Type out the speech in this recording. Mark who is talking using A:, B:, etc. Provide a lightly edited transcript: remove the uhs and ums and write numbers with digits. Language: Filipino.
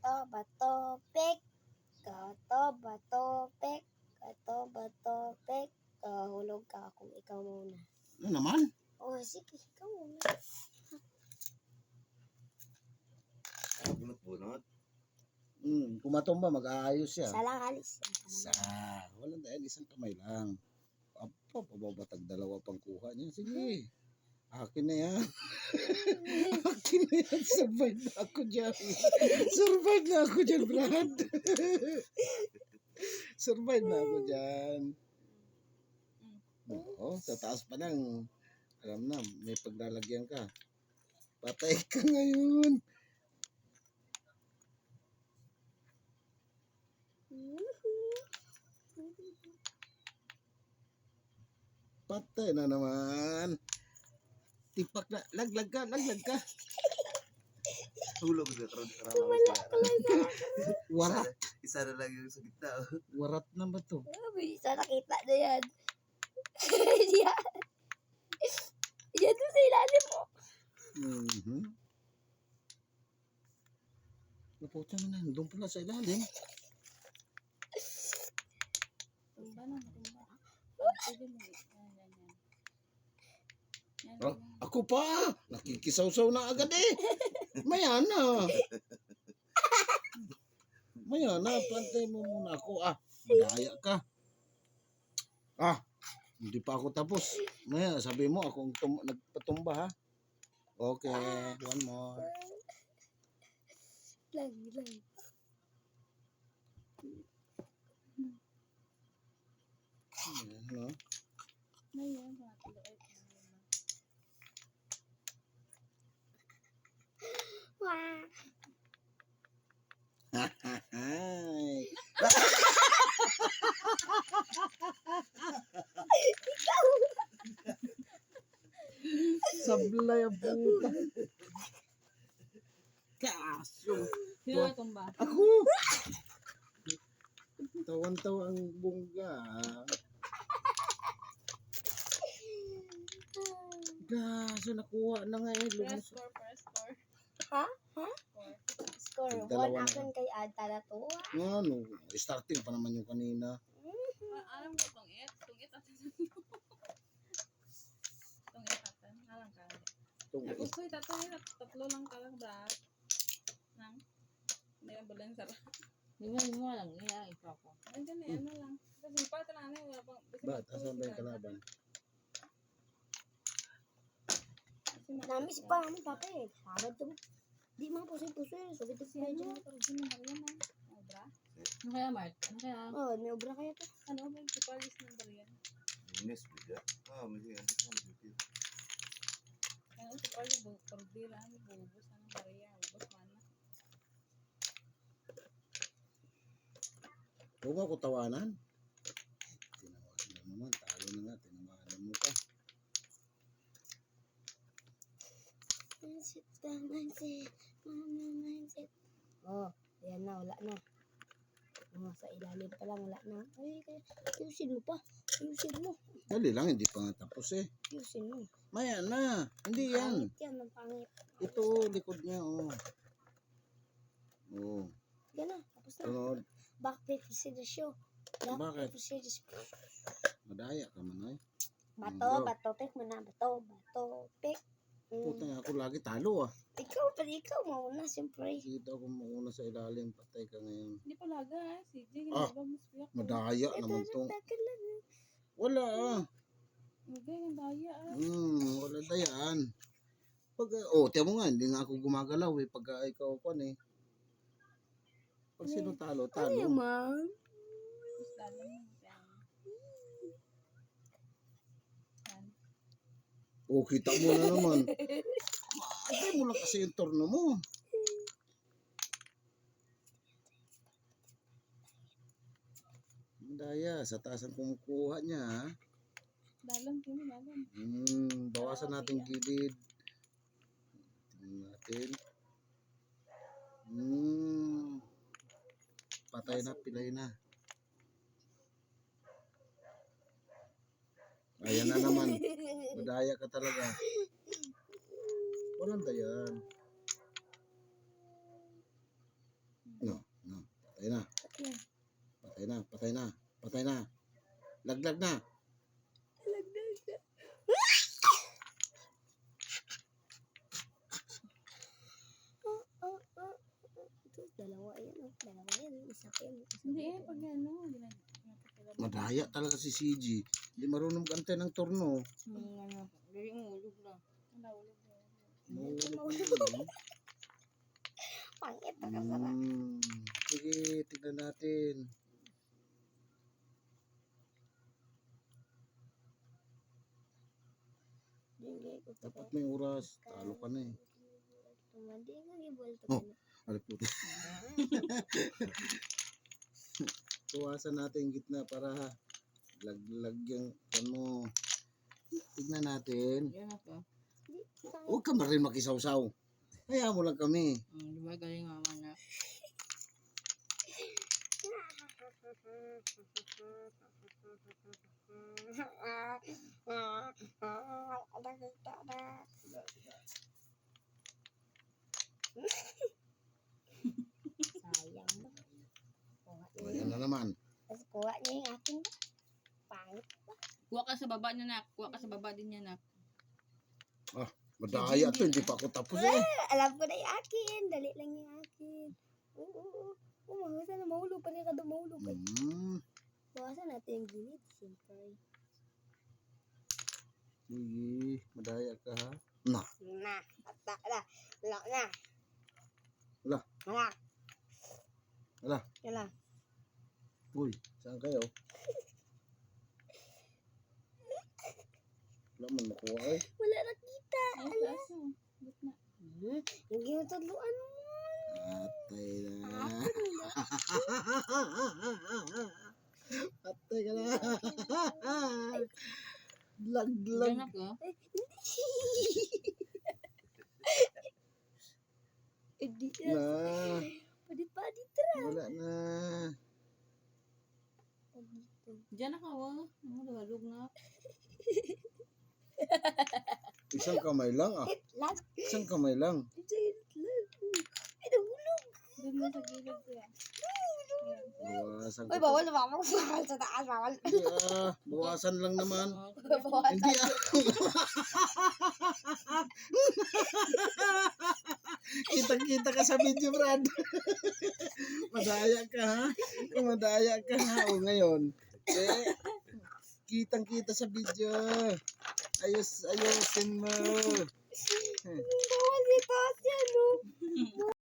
A: Gato, bato, pik. Gato, bato, pik. Gato, bato, pik. Hulog ka kung ikaw muna.
B: Ano naman?
A: Oh, sige, ikaw muna.
C: Bunot-bunot.
B: Kung matumba, mag-aayos siya.
A: Isa lang alis.
B: Isa. Walang dahil, isang kamay lang. Apo, pababatag dalawa pang kuha niya. Sige. Akin na yan. Akin na yan. Survive na ako dyan. Survive na ako dyan, Brad. Survive na ako dyan. Oo, sa taas pa lang. Alam na, may paglalagyan ka. Patay ka ngayon. Patay na naman. Tipak na. Laglag ka, laglag ka.
C: Hulog na karon
B: Warat.
C: Isa na lang yung sa gitna.
B: Warat na ba to?
A: Bisa nakita na yan. Yan. Yan doon sa ilalim mo.
B: Naputa mo na. Doon pala sa ilalim.
D: Tumba na, tumba. Pwede mo. Yan.
B: Oh, ako pa. Nakikisaw-saw na agad eh. Maya na. Maya na. Pantay mo muna ako. Madaya ka. Hindi pa ako tapos. Maya, sabi mo ako nagpatumba ha. Okay, one more.
A: Lang.
B: Ano?
D: Ngayon, mga tuloy.
A: Wah.
B: Ay. Sablay ang puta. Kaso.
D: Sino na tumba?
B: Ako. Tawan-tawa ang bungga. Kaso nakuha na nga eh.
D: First score.
A: Ha? Score.
B: Dalawa
A: 1
B: na.
A: akin kay Ata na to.
B: Ano, starting pa naman yung kanina.
D: Alam mo tungit atin. Tungit atin. Alam ka. Gusto ito tatlo lang ka lang Brad. Nang may ambulance ra.
E: Hindi mo lang iya ikaw ko.
D: Ay gani ano lang. Kasi pa ta lang wala pang.
B: Ba't? Asan ba yung kalaban?
A: Namis pa namin papa eh. Sabad to. Di mga pusoy-pusoy. Sabi to siya dyan.
D: Obra?
E: Ano kaya Mart? Ano kaya?
A: Oh, may obra kaya to.
D: Ano ba yung tupalis ng bariyan?
C: Miss biga. May
D: Ano tupalis bu pordila ni bubus ng bariyan. Bubus mana.
B: Huwag ako tawanan. Tinawanan na naman. Talo na nga. Tinawanan mo pa.
A: Mindset. Oh, ayan na. Wala na. Sa ilalim pa lang. Wala na. Ay, ayusin mo pa. Ayusin mo.
B: Dali lang. Hindi pa nga tapos eh.
A: Ayusin mo.
B: Maya na. Hindi yan.
A: Pangit yan. Ang pangit.
B: Ito, likod niya. Oh.
A: Yan na. Tapos na.
B: Sunod.
A: Back paper scissors show. Back
B: Bakit?
A: paper scissors.
B: Madaya ka man ay.
A: Bato, pick mo na. Bato, pick.
B: Puta nga ako lagi talo ah.
A: Ikaw mauna, siyempre.
B: Dito ako mauna sa ilalim. Patay ka ngayon.
D: Hindi palaga CJ.
B: Ah.
D: Ginagawa mo siya.
B: Madaya naman to.
A: Lang.
B: Wala ah.
D: Okay, ang daya
B: Wala dayaan. Tiyan mo nga, hindi nga ako gumagalaw eh. Pagka ikaw pa eh. Pag sino talo,
A: Ano
B: talo.
A: man?
D: Mas lalo mo.
B: Kita mo na naman. Antay mo lang kasi yung turno mo. Daya, sa taas ang kumukuha niya ha.
D: Dalam, dalam.
B: Bawasan natin gilid. Tingnan natin. Patay na, pilay na. Ayan na naman. Madaya ka talaga. Walang dayan. No. Patay na. Patay na. Laglag na.
A: Ito, dalawa yan. Dalawa yan. Isa pa yan.
D: Hindi eh, pag ano,
B: Madaya talaga si CG. Hindi marunong kantay ng turno.
E: Ano, dali mo, ulog lang.
A: Pangit na kasama.
B: Sige, tignan natin. Dapat may oras. Talo ka na eh.
A: Tumandi nga gibol to.
B: Oh. Ano po? Tuwasan natin yung gitna para laglag yung ano. Tignan natin.
E: Yan ako.
B: Huwag ka rin makisawsaw. Kaya mo lang kami.
E: Di ba galing mama na?
A: Sayang ba?
B: Ayan na naman.
A: Tapos kuha niya yung akin ba? Pangit.
E: Kuha ka sa baba niya na. Kuha ka sa baba din niya na.
B: Madaya to. Hindi pa ako tapos eh.
A: Alam ko na yung akin. Dali lang yung akin. Oo. Mawasan na mahulog pa rin ka doon. Mahulog pa. Bawasan natin yung gilid. Siyempre.
B: Sige. Madaya ka ha. Na.
A: Na. Ata na. Wala na.
B: Wala.
A: Wala.
B: Wala.
A: Wala.
B: Uy. Saan kayo? Wala man makuha eh.
A: Wala na kita.
D: Ay, kaso. Ba't na?
A: Yung ginutudluan mo.
B: Patay na. Patay ka na. Laglag.
E: Yan ako.
A: Hindi
B: Na.
A: Padit-padit.
B: Wala na.
E: Diyan ako. Lumalog na.
B: Isang kamay lang ah.
A: Lang.
B: Isang kamay lang.
A: Ay, nahulog.
D: Doon mo sa gilid ko yan.
B: Bawasan ko.
A: Uy, bawal na bawal sa taas. Bawal.
B: Hindi ah. Bawasan lang naman.
A: Bawal.
B: Hindi ah. Kitang-kita ka sa video, Brad. Madaya ka ha. Madaya ka ha. O ngayon. Kitang-kita sa video. Ayusin mo.
A: Bawal si taas yan, no?